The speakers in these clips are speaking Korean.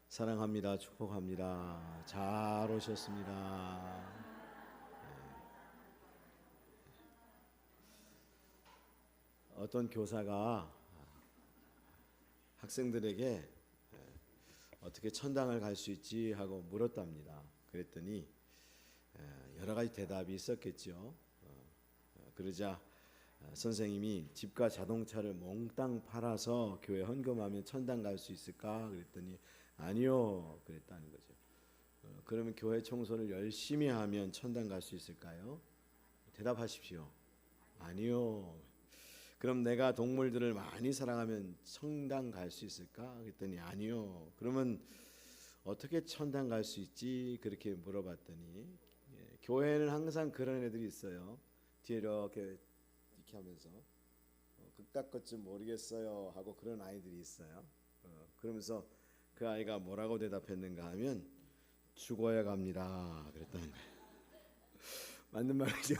사랑합니다. 축복합니다. 잘 오셨습니다. 어떤 교사가 학생들에게 어떻게 천당을 갈 수 있지 하고 물었답니다. 그랬더니 여러 가지 대답이 있었겠죠. 그러자 선생님이 집과 자동차를 몽땅 팔아서 교회 헌금하면 천당 갈 수 있을까? 그랬더니 아니요, 그랬다는 거죠. 그러면 교회 청소를 열심히 하면 천당 갈 수 있을까요? 대답하십시오. 아니요. 그럼 내가 동물들을 많이 사랑하면 천당 갈 수 있을까? 그랬더니 아니요. 그러면 어떻게 천당 갈 수 있지? 그렇게 물어봤더니 교회는 항상 그런 애들이 있어요. 뒤에 이렇게 하면서 그깟 것 좀 모르겠어요 하고 그런 아이들이 있어요. 그러면서 그 아이가 뭐라고 대답했는가 하면 죽어야 갑니다 그랬다는 거예요. 맞는 말이죠.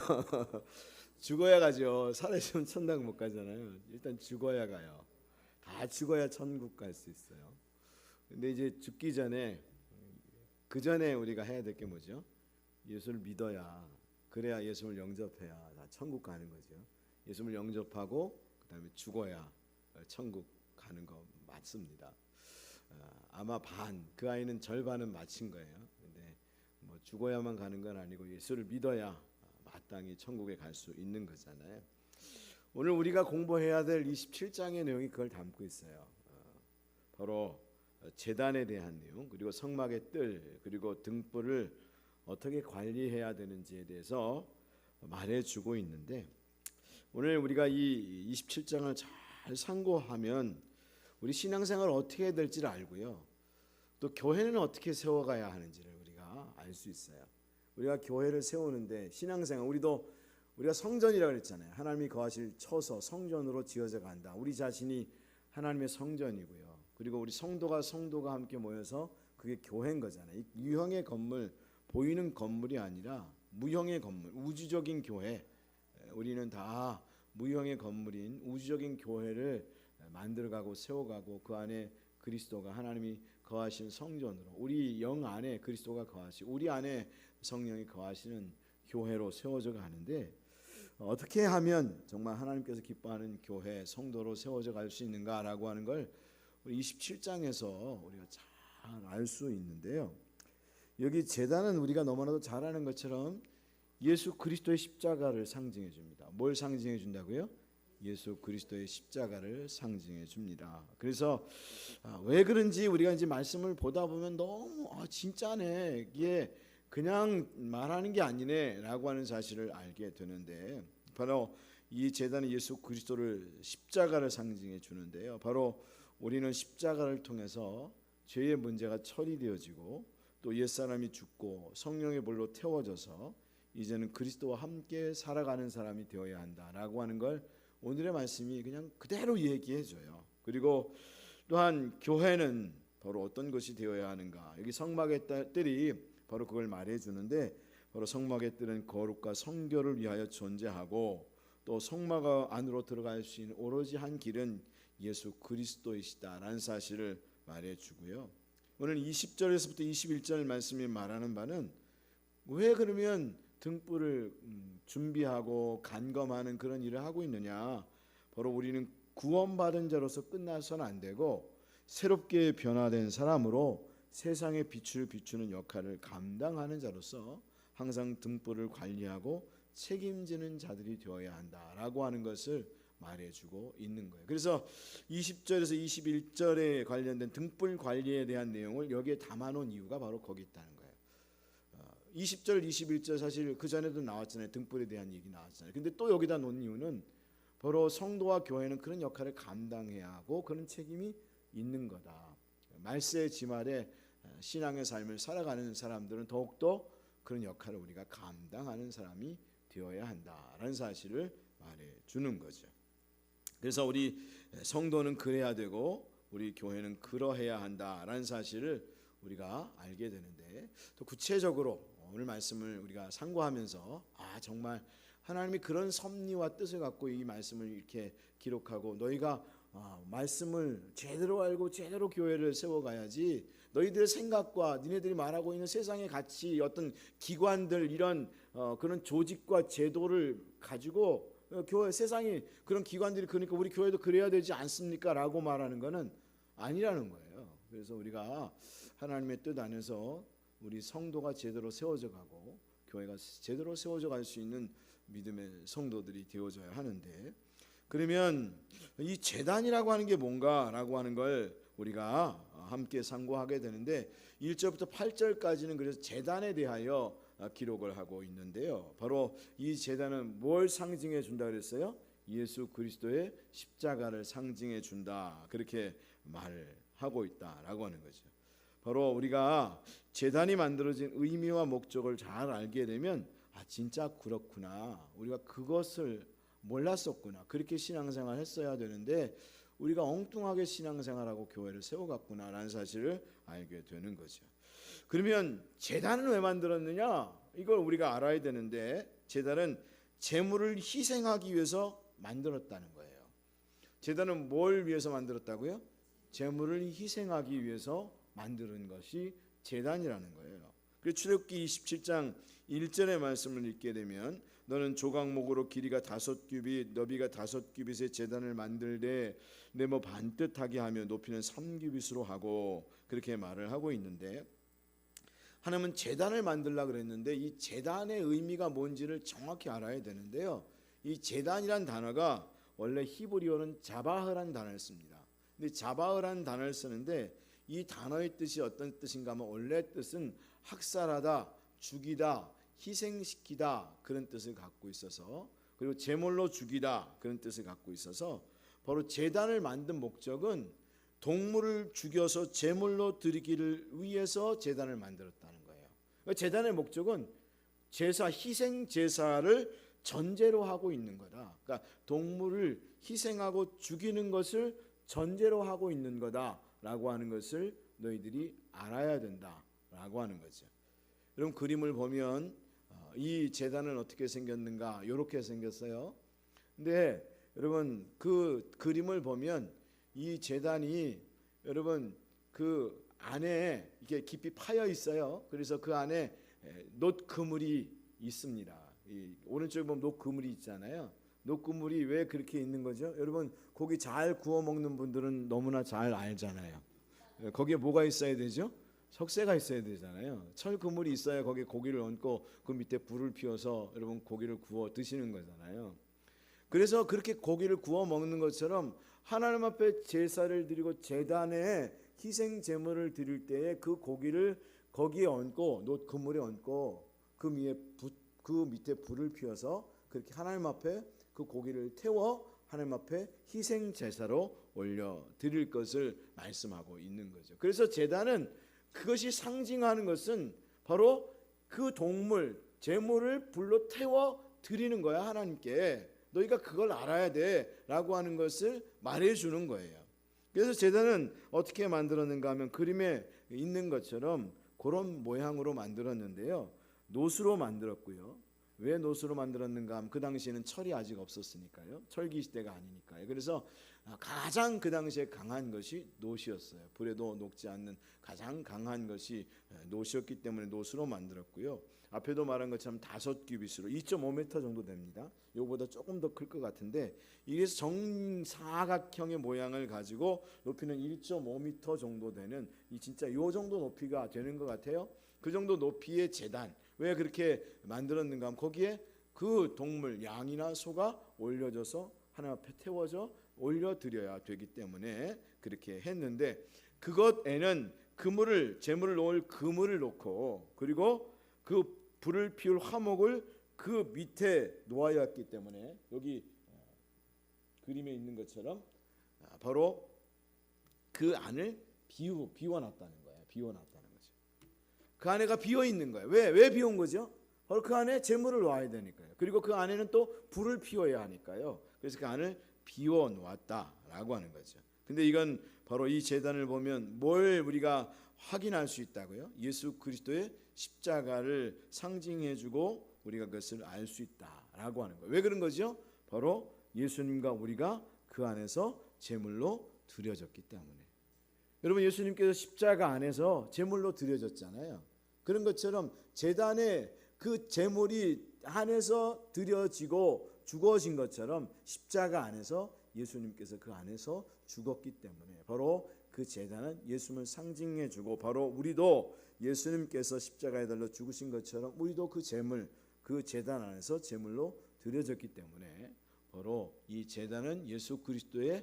죽어야 가죠. 살아있으면 천당 못 가잖아요. 일단 죽어야 가요. 다 죽어야 천국 갈 수 있어요. 근데 이제 죽기 전에 그 전에 우리가 해야 될 게 뭐죠? 예수를 믿어야, 그래야 예수를 영접해야 다 천국 가는 거죠. 예수를 영접하고 그다음에 죽어야 천국 가는 거 맞습니다. 아마 그 아이는 절반은 맞힌 거예요. 근데 뭐 죽어야만 가는 건 아니고 예수를 믿어야 마땅히 천국에 갈 수 있는 거잖아요. 오늘 우리가 공부해야 될 27장의 내용이 그걸 담고 있어요. 바로 제단에 대한 내용, 그리고 성막의 뜰, 그리고 등불을 어떻게 관리해야 되는지에 대해서 말해주고 있는데, 오늘 우리가 이 27장을 잘 상고하면 우리 신앙생활을 어떻게 해야 될지를 알고요, 또 교회는 어떻게 세워가야 하는지를 우리가 알 수 있어요. 우리가 교회를 세우는데 신앙생활, 우리가 성전이라고 그랬잖아요. 하나님이 거하실 처소 성전으로 지어져 간다. 우리 자신이 하나님의 성전이고요. 그리고 우리 성도가 함께 모여서 그게 교회인 거잖아요. 유형의 건물, 보이는 건물이 아니라 무형의 건물, 우주적인 교회. 우리는 다 무형의 건물인 우주적인 교회를 만들어가고 세워가고, 그 안에 그리스도가, 하나님이 거하시는 성전으로, 우리 영 안에 그리스도가 거하시고 우리 안에 성령이 거하시는 교회로 세워져 가는데, 어떻게 하면 정말 하나님께서 기뻐하는 교회, 성도로 세워져 갈 수 있는가라고 하는 걸 우리 27장에서 우리가 잘 알 수 있는데요. 여기 제단은 우리가 너무나도 잘 아는 것처럼 예수 그리스도의 십자가를 상징해 줍니다. 뭘 상징해 준다고요? 예수 그리스도의 십자가를 상징해 줍니다. 그래서 왜 그런지 우리가 이제 말씀을 보다 보면 너무 진짜네, 이게 그냥 말하는 게 아니네라고 하는 사실을 알게 되는데, 바로 이 제단은 예수 그리스도를 십자가를 상징해 주는데요. 바로 우리는 십자가를 통해서 죄의 문제가 처리되어지고, 또 옛사람이 죽고 성령의 불로 태워져서 이제는 그리스도와 함께 살아가는 사람이 되어야 한다라고 하는 걸 오늘의 말씀이 그냥 그대로 얘기해 줘요. 그리고 또한 교회는 바로 어떤 것이 되어야 하는가, 여기 성막의 뜰이 바로 그걸 말해 주는데, 바로 성막의 뜰은 거룩과 성결을 위하여 존재하고, 또 성막 안으로 들어갈 수 있는 오로지 한 길은 예수 그리스도이시다라는 사실을 말해 주고요. 오늘 20절에서부터 21절 말씀이 말하는 바는, 왜 그러면 등불을 준비하고 간검하는 그런 일을 하고 있느냐, 바로 우리는 구원받은 자로서 끝나서는 안 되고 새롭게 변화된 사람으로 세상의 빛을 비추는 역할을 감당하는 자로서 항상 등불을 관리하고 책임지는 자들이 되어야 한다라고 하는 것을 말해주고 있는 거예요. 그래서 20절에서 21절에 관련된 등불 관리에 대한 내용을 여기에 담아놓은 이유가 바로 거기 있다는 거예요. 20절, 21절 사실 그 전에도 나왔잖아요. 등불에 대한 얘기 나왔잖아요. 근데 또 여기다 놓은 이유는 바로 성도와 교회는 그런 역할을 감당해야 하고 그런 책임이 있는 거다. 말세 지말에 신앙의 삶을 살아가는 사람들은 더욱더 그런 역할을 우리가 감당하는 사람이 되어야 한다라는 사실을 말해주는 거죠. 그래서 우리 성도는 그래야 되고 우리 교회는 그러해야 한다라는 사실을 우리가 알게 되는데, 또 구체적으로 오늘 말씀을 우리가 상고하면서 정말 하나님이 그런 섭리와 뜻을 갖고 이 말씀을 이렇게 기록하고, 너희가 말씀을 제대로 알고 제대로 교회를 세워가야지, 너희들의 생각과 니네들이 말하고 있는 세상의 가치, 어떤 기관들, 이런 그런 조직과 제도를 가지고 교회, 세상이 그런 기관들이 그러니까 우리 교회도 그래야 되지 않습니까? 라고 말하는 것은 아니라는 거예요. 그래서 우리가 하나님의 뜻 안에서 우리 성도가 제대로 세워져 가고 교회가 제대로 세워져 갈 수 있는 믿음의 성도들이 되어져야 하는데, 그러면 이 제단이라고 하는 게 뭔가라고 하는 걸 우리가 함께 상고하게 되는데, 1절부터 8절까지는 그래서 제단에 대하여 기록을 하고 있는데요. 바로 이 제단은 뭘 상징해 준다 그랬어요? 예수 그리스도의 십자가를 상징해 준다, 그렇게 말하고 있다라고 하는 거죠. 바로 우리가 제단이 만들어진 의미와 목적을 잘 알게 되면 진짜 그렇구나, 우리가 그것을 몰랐었구나, 그렇게 신앙생활 했어야 되는데 우리가 엉뚱하게 신앙생활하고 교회를 세워갔구나라는 사실을 알게 되는 거죠. 그러면 제단은 왜 만들었느냐, 이걸 우리가 알아야 되는데, 제단은 제물을 희생하기 위해서 만들었다는 거예요. 제단은 뭘 위해서 만들었다고요? 제물을 희생하기 위해서 만드는 것이 제단이라는 거예요. 그래서 출애굽기 27장 1절의 말씀을 읽게 되면, 너는 조각목으로 길이가 5규빗 너비가 5규빗의 제단을 만들되 네모 반듯하게 하며 높이는 3규빗으로 하고, 그렇게 말을 하고 있는데, 하나님은 제단을 만들려고 그랬는데 이 제단의 의미가 뭔지를 정확히 알아야 되는데요. 이 제단이란 단어가 원래 히브리어는 자바흐라는 단어를 씁니다. 근데 자바흐라는 단어를 쓰는데 이 단어의 뜻이 어떤 뜻인가 하면, 원래 뜻은 학살하다, 죽이다, 희생시키다, 그런 뜻을 갖고 있어서, 그리고 제물로 죽이다, 그런 뜻을 갖고 있어서, 바로 제단을 만든 목적은 동물을 죽여서 제물로 드리기를 위해서 제단을 만들었다는 거예요. 제단의 목적은 제사, 희생 제사를 전제로 하고 있는 거다. 그러니까 동물을 희생하고 죽이는 것을 전제로 하고 있는 거다라고 하는 것을 너희들이 알아야 된다라고 하는 거죠. 여러분, 그림을 보면 이 제단은 어떻게 생겼는가? 이렇게 생겼어요. 근데 여러분, 그 그림을 보면 이 제단이, 여러분, 그 안에 이게 깊이 파여 있어요. 그래서 그 안에 놋 그물이 있습니다. 이 오른쪽에 보면 놋 그물이 있잖아요. 놋 그물이 왜 그렇게 있는 거죠? 여러분, 고기 잘 구워 먹는 분들은 너무나 잘 알잖아요. 거기에 뭐가 있어야 되죠? 석쇠가 있어야 되잖아요. 철 그물이 있어야 거기에 고기를 얹고 그 밑에 불을 피워서 여러분 고기를 구워 드시는 거잖아요. 그래서 그렇게 고기를 구워 먹는 것처럼 하나님 앞에 제사를 드리고 제단에 희생 제물을 드릴 때에 그 고기를 거기에 얹고 놋 그물에 얹고 그 밑에 불을 피워서 그렇게 하나님 앞에 그 고기를 태워 하나님 앞에 희생 제사로 올려 드릴 것을 말씀하고 있는 거죠. 그래서 제단은, 그것이 상징하는 것은 바로 그 동물 제물을 불로 태워 드리는 거야. 하나님께 너희가 그걸 알아야 돼라고 하는 것을 말해주는 거예요. 그래서 제단은 어떻게 만들었는가 하면 그림에 있는 것처럼 그런 모양으로 만들었는데요. 놋으로 만들었고요. 왜 놋으로 만들었는가 하면 그 당시에는 철이 아직 없었으니까요. 철기 시대가 아니니까요. 그래서 가장 그 당시에 강한 것이 놋이었어요. 불에도 녹지 않는 가장 강한 것이 놋이었기 때문에 놋으로 만들었고요. 앞에도 말한 것처럼 5규빗으로 2.5m 정도 됩니다. 이거보다 조금 더 클 것 같은데, 이래서 정사각형의 모양을 가지고 높이는 1.5m 정도 되는, 이 진짜 요 정도 높이가 되는 것 같아요. 그 정도 높이의 제단, 왜 그렇게 만들었는가 하면 거기에 그 동물 양이나 소가 올려져서 하나님 앞에 태워져 올려드려야 되기 때문에 그렇게 했는데, 그것에는 제물을 놓을 그물을 놓고, 그리고 그 불을 피울 화목을 그 밑에 놓아야 했기 때문에, 여기 그림에 있는 것처럼 바로 그 안을 비워놨다는 거예요. 비워놨다는 거죠. 그 안에가 비어 있는 거예요. 왜 비운 거죠? 바로 그 안에 제물을 놓아야 되니까요. 그리고 그 안에는 또 불을 피워야 하니까요. 그래서 그 안을 비워 놓았다라고 하는 거죠. 근데 이건 바로 이 제단을 보면 뭘 우리가 확인할 수 있다고요? 예수 그리스도의 십자가를 상징해주고 우리가 그것을 알 수 있다라고 하는 거예요. 왜 그런 거죠? 바로 예수님과 우리가 그 안에서 제물로 드려졌기 때문에. 여러분, 예수님께서 십자가 안에서 제물로 드려졌잖아요. 그런 것처럼 제단에 그 제물이 안에서 드려지고 죽어진 것처럼 십자가 안에서 예수님께서 그 안에서 죽었기 때문에 바로 그 제단은 예수님을 상징해 주고, 바로 우리도 예수님께서 십자가에 달려 죽으신 것처럼 우리도 그 제물, 그 제단 안에서 제물로 드려졌기 때문에 바로 이 제단은 예수 그리스도의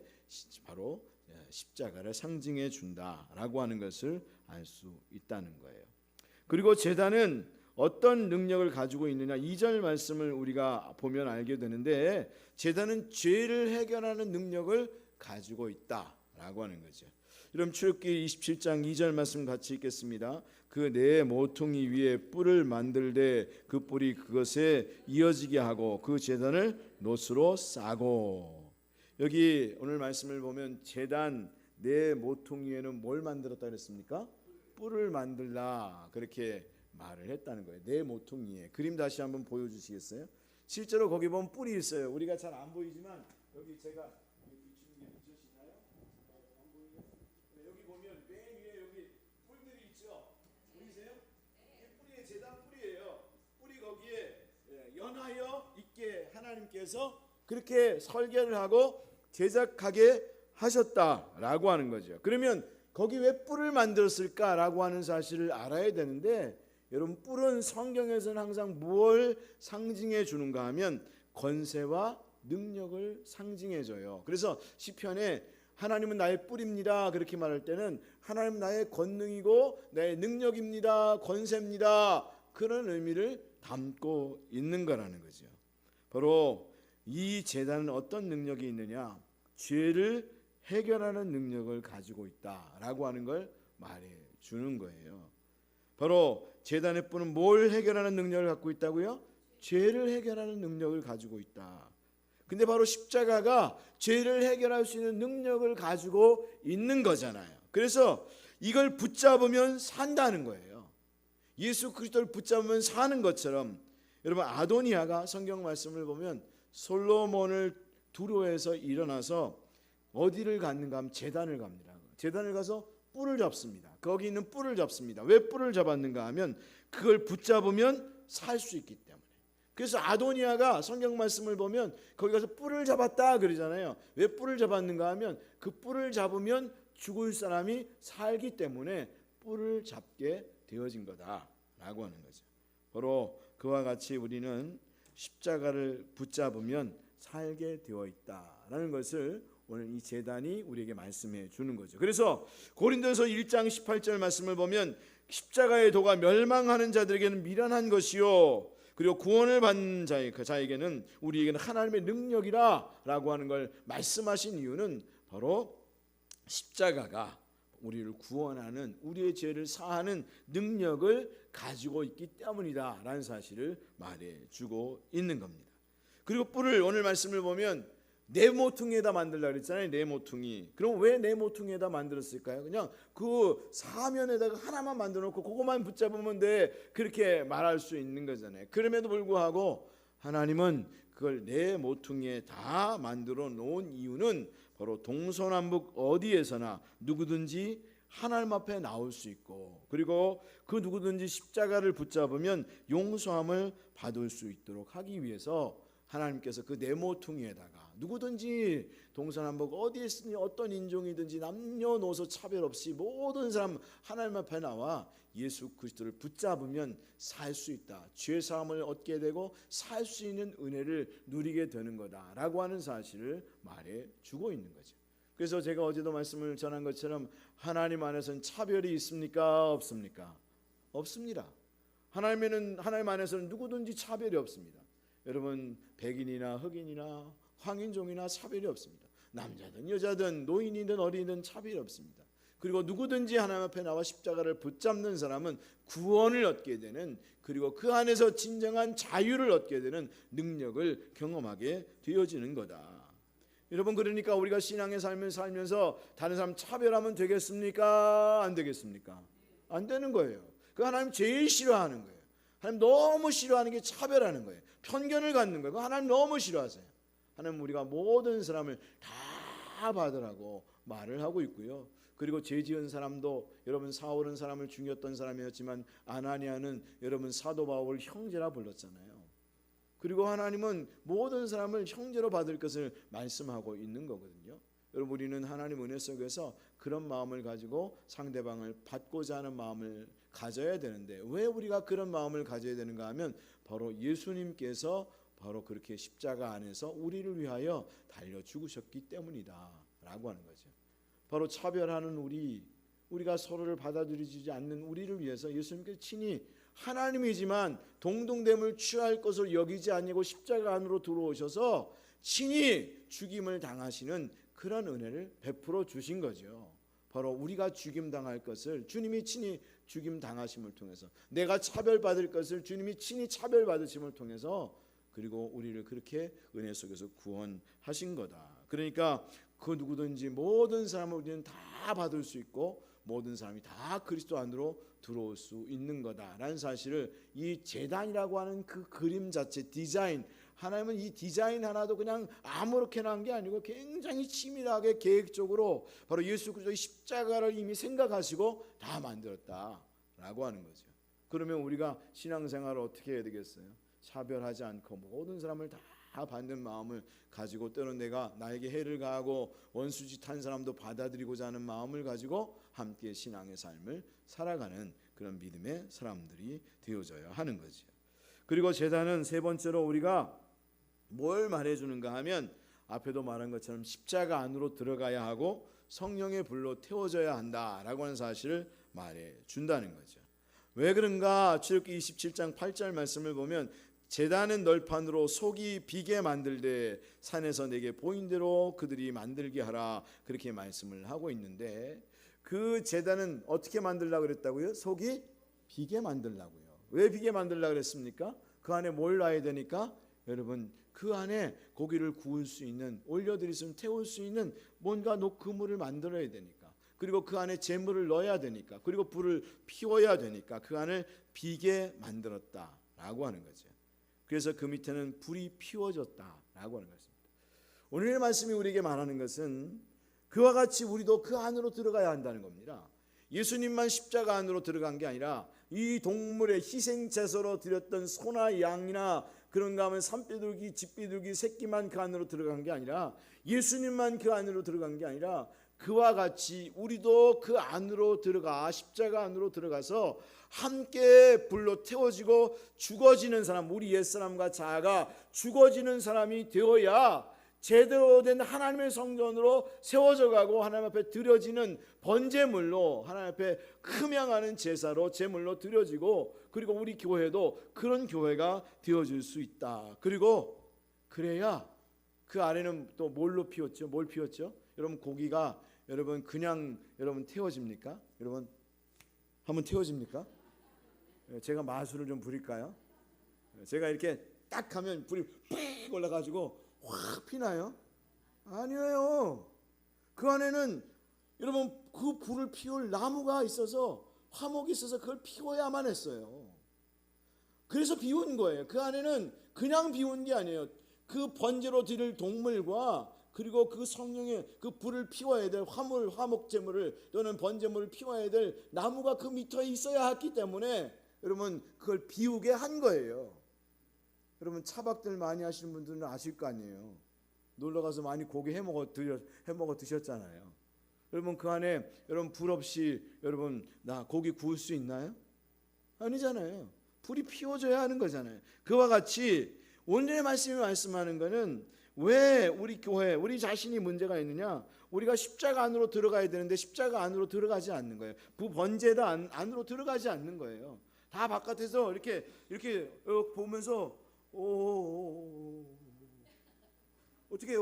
바로 십자가를 상징해 준다라고 하는 것을 알 수 있다는 거예요. 그리고 제단은 어떤 능력을 가지고 있느냐, 2절 말씀을 우리가 보면 알게 되는데, 제단은 죄를 해결하는 능력을 가지고 있다라고 하는 거죠. 여러분, 출애굽기 27장 2절 말씀 같이 읽겠습니다. 그 네 모퉁이 위에 뿔을 만들되 그 뿔이 그것에 이어지게 하고 그 제단을 놋으로 싸고. 여기 오늘 말씀을 보면 제단 네 모퉁이에는 뭘 만들었다 그랬습니까? 뿔을 만들라, 그렇게 말을 했다는 거예요. 네 모퉁이에. 그림 다시 한번 보여주시겠어요? 실제로 거기 보면 뿔이 있어요. 우리가 잘 안 보이지만 여기 제가 비추는 게 비춰지나요? 안 보이죠? 여기 보면 맨 위에 여기 뿔들이 있죠. 보이세요? 이게 뿔이 제단 뿔이에요. 뿔이 거기에 연하여 있게 하나님께서 그렇게 설계를 하고 제작하게 하셨다라고 하는 거죠. 그러면 거기 왜 뿔을 만들었을까라고 하는 사실을 알아야 되는데, 여러분, 뿔은 성경에서는 항상 무엇을 상징해 주는가 하면 권세와 능력을 상징해 줘요. 그래서 시편에 하나님은 나의 뿔입니다 그렇게 말할 때는 하나님은 나의 권능이고 나의 능력입니다, 권세입니다, 그런 의미를 담고 있는 거라는 거죠. 바로 이 제단은 어떤 능력이 있느냐, 죄를 해결하는 능력을 가지고 있다라고 하는 걸 말해 주는 거예요. 바로 제단의 뿔은 뭘 해결하는 능력을 갖고 있다고요? 죄를 해결하는 능력을 가지고 있다. 근데 바로 십자가가 죄를 해결할 수 있는 능력을 가지고 있는 거잖아요. 그래서 이걸 붙잡으면 산다는 거예요. 예수 그리스도를 붙잡으면 사는 것처럼, 여러분, 아도니아가 성경 말씀을 보면 솔로몬을 두려워해서 일어나서 어디를 갔는가 하면 제단을 갑니다. 제단을 가서 뿔을 잡습니다. 거기 있는 뿔을 잡습니다. 왜 뿔을 잡았는가 하면 그걸 붙잡으면 살 수 있기 때문에. 그래서 아도니아가 성경 말씀을 보면 거기 가서 뿔을 잡았다 그러잖아요. 왜 뿔을 잡았는가 하면 그 뿔을 잡으면 죽을 사람이 살기 때문에 뿔을 잡게 되어진 거다라고 하는 거죠. 바로 그와 같이 우리는 십자가를 붙잡으면 살게 되어 있다라는 것을 오늘 이 제단이 우리에게 말씀해 주는 거죠. 그래서 고린도서 1장 18절 말씀을 보면 십자가의 도가 멸망하는 자들에게는 미련한 것이요 그리고 구원을 받는 자에게는 우리에게는 하나님의 능력이라라고 하는 걸 말씀하신 이유는 바로 십자가가 우리를 구원하는, 우리의 죄를 사하는 능력을 가지고 있기 때문이다라는 사실을 말해주고 있는 겁니다. 그리고 뿔을 오늘 말씀을 보면 네 모퉁이에다 만들라 그랬잖아요. 네 모퉁이. 그럼 왜 네 모퉁이에다 만들었을까요? 그냥 그 사면에다가 하나만 만들어 놓고 그것만 붙잡으면 돼, 그렇게 말할 수 있는 거잖아요. 그럼에도 불구하고 하나님은 그걸 네 모퉁이에 다 만들어 놓은 이유는 바로 동서남북 어디에서나 누구든지 하나님 앞에 나올 수 있고, 그리고 그 누구든지 십자가를 붙잡으면 용서함을 받을 수 있도록 하기 위해서 하나님께서 그 네 모퉁이에다가 누구든지 동서남북 어디에 있으니 어떤 인종이든지 남녀노소 차별 없이 모든 사람 하나님 앞에 나와 예수 그리스도를 붙잡으면 살 수 있다, 죄 사함을 얻게 되고 살 수 있는 은혜를 누리게 되는 거다라고 하는 사실을 말해 주고 있는 거죠. 그래서 제가 어제도 말씀을 전한 것처럼 하나님 안에서는 차별이 있습니까? 없습니까? 없습니다. 하나님 안에서는 누구든지 차별이 없습니다. 여러분, 백인이나 흑인이나 황인종이나 차별이 없습니다. 남자든 여자든 노인이든 어린이든 차별이 없습니다. 그리고 누구든지 하나님 앞에 나와 십자가를 붙잡는 사람은 구원을 얻게 되는, 그리고 그 안에서 진정한 자유를 얻게 되는 능력을 경험하게 되어지는 거다. 여러분, 그러니까 우리가 신앙의 삶을 살면서 다른 사람 차별하면 되겠습니까? 안 되겠습니까? 안 되는 거예요. 그 하나님 제일 싫어하는 거예요. 하나님 너무 싫어하는 게 차별하는 거예요. 편견을 갖는 거예요. 하나님 너무 싫어하세요. 하나님 우리가 모든 사람을 다 다 받으라고 말을 하고 있고요. 그리고 죄 지은 사람도 여러분 사울은 사람을 죽였던 사람이었지만 아나니아는 여러분 사도 바울을 형제라 불렀잖아요. 그리고 하나님은 모든 사람을 형제로 받을 것을 말씀하고 있는 거거든요. 여러분 우리는 하나님 은혜 속에서 그런 마음을 가지고 상대방을 받고자 하는 마음을 가져야 되는데 왜 우리가 그런 마음을 가져야 되는가 하면 바로 예수님께서 바로 그렇게 십자가 안에서 우리를 위하여 달려 죽으셨기 때문이다 라고 하는 거죠. 바로 차별하는 우리가 서로를 받아들이지 않는 우리를 위해서 예수님께서 친히 하나님이지만 동등됨을 취할 것을 여기지 아니고 십자가 안으로 들어오셔서 친히 죽임을 당하시는 그런 은혜를 베풀어 주신 거죠. 바로 우리가 죽임 당할 것을 주님이 친히 죽임 당하심을 통해서, 내가 차별받을 것을 주님이 친히 차별받으심을 통해서, 그리고 우리를 그렇게 은혜 속에서 구원하신 거다. 그러니까 그 누구든지 모든 사람을 우리는 다 받을 수 있고 모든 사람이 다 그리스도 안으로 들어올 수 있는 거다라는 사실을 이 제단이라고 하는 그 그림 자체, 디자인, 하나님은 이 디자인 하나도 그냥 아무렇게나 한 게 아니고 굉장히 치밀하게 계획적으로 바로 예수 그리스도의 십자가를 이미 생각하시고 다 만들었다라고 하는 거죠. 그러면 우리가 신앙생활을 어떻게 해야 되겠어요? 차별하지 않고 모든 사람을 다 받는 마음을 가지고, 때로는 내가 나에게 해를 가하고 원수짓한 사람도 받아들이고자 하는 마음을 가지고 함께 신앙의 삶을 살아가는 그런 믿음의 사람들이 되어져야 하는 거죠. 그리고 제단은 세 번째로 우리가 뭘 말해주는가 하면 앞에도 말한 것처럼 십자가 안으로 들어가야 하고 성령의 불로 태워져야 한다라고 하는 사실을 말해준다는 거죠. 왜 그런가? 출애굽기 27장 8절 말씀을 보면 제단은 널판으로 속이 비게 만들되 산에서 내게 보인 대로 그들이 만들게 하라, 그렇게 말씀을 하고 있는데, 그 제단은 어떻게 만들려고 그랬다고요? 속이 비게 만들려고요. 왜 비게 만들려고 그랬습니까? 그 안에 뭘 놔야 되니까? 여러분 그 안에 고기를 구울 수 있는, 올려드릴 수 있는, 태울 수 있는 뭔가 그물을 만들어야 되니까, 그리고 그 안에 재물을 넣어야 되니까, 그리고 불을 피워야 되니까 그 안을 비게 만들었다라고 하는 거죠. 그래서 그 밑에는 불이 피워졌다라고 하는 것입니다. 오늘의 말씀이 우리에게 말하는 것은 그와 같이 우리도 그 안으로 들어가야 한다는 겁니다. 예수님만 십자가 안으로 들어간 게 아니라 이 동물의 희생제사로 드렸던 소나 양이나 그런가 하면 산비둘기, 집비둘기 새끼만 그 안으로 들어간 게 아니라, 예수님만 그 안으로 들어간 게 아니라 그와 같이 우리도 그 안으로 들어가, 십자가 안으로 들어가서 함께 불로 태워지고 죽어지는 사람, 우리 옛사람과 자아가 죽어지는 사람이 되어야 제대로 된 하나님의 성전으로 세워져 가고 하나님 앞에 드려지는 번제물로, 하나님 앞에 흠양하는 제사로 제물로 드려지고, 그리고 우리 교회도 그런 교회가 되어질 수 있다. 그리고 그래야 그 안에는 또 뭘로 피웠죠? 뭘 피웠죠? 여러분 고기가 여러분 그냥 여러분 태워집니까? 여러분 한번 태워집니까? 제가 마술을 좀 부릴까요? 제가 이렇게 딱 하면 불이 팍 올라가지고 확 피나요? 아니에요. 그 안에는 여러분 그 불을 피울 나무가 있어서, 화목이 있어서 그걸 피워야만 했어요. 그래서 비운 거예요. 그 안에는 그냥 비운 게 아니에요. 그 번제로 드릴 동물과 그리고 그 성령의 그 불을 피워야 될 화목제물을 또는 번제물을 피워야 될 나무가 그 밑에 있어야 했기 때문에 여러분 그걸 비우게 한 거예요. 여러분 차박들 많이 하시는 분들은 아실 거 아니에요. 놀러가서 많이 고기 해먹어 드셨잖아요. 여러분 그 안에 여러분 불 없이 여러분 나 고기 구울 수 있나요? 아니잖아요. 불이 피워져야 하는 거잖아요. 그와 같이 오늘의 말씀이 말씀하는 것은 왜 우리 교회, 우리 자신이 문제가 있느냐? 우리가 십자가 안으로 들어가야 되는데 십자가 안으로 들어가지 않는 거예요. 번제다 안으로 들어가지 않는 거예요. 다 바깥에서 이렇게 보면서 어떻게